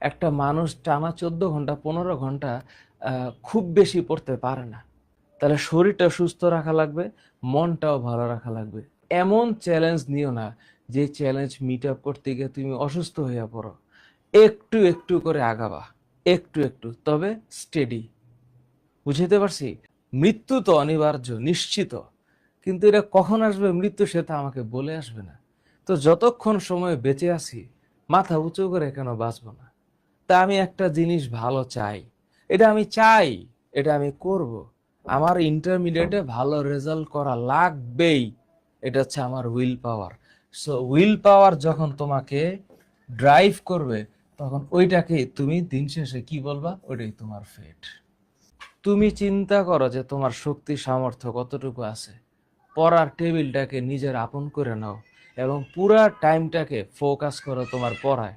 একটা মানুষ টানা 14 ঘন্টা 15 ঘন্টা খুব বেশি পড়তে পারে না। তাহলে শরীরটা সুস্থ রাখা লাগবে, মনটাও ভালো রাখা লাগবে। এমন চ্যালেঞ্জ নিও না যে চ্যালেঞ্জ মিট আপ করতে গিয়ে তুমি অসুস্থ হইয়া পড়ো। একটু একটু করে আগাবা, একটু একটু, তবে স্টেডি। বুঝতে পারছি? মৃত্যু তো অনিবার্য, নিশ্চিত, কিন্তু এটা কখন আসবে মৃত্যু সেটা আমাকে বলে আসবে না। তো যতক্ষণ সময় বেঁচে আছি মাথা উঁচু করে কেন বাঁচবো না? তা আমি একটা জিনিস ভালো চাই, এটা আমি চাই, এটা আমি করব। আমার ইন্টারমিডিয়েটে ভালো রেজাল্ট করা লাগবেই, এটা হচ্ছে আমার উইল পাওয়ার। সো উইল পাওয়ার যখন তোমাকে ড্রাইভ করবে, তখন ওইটাকে তুমি দিন শেষে কি বলবা, ওইটাই তোমার ফেট। তুমি চিন্তা করো যে তোমার শক্তি সামর্থ্য কতটুকু আছে, পড়ার টেবিলটাকে নিজের আপন করে নাও এবং পুরা টাইমটাকে ফোকাস করো তোমার পড়ায়।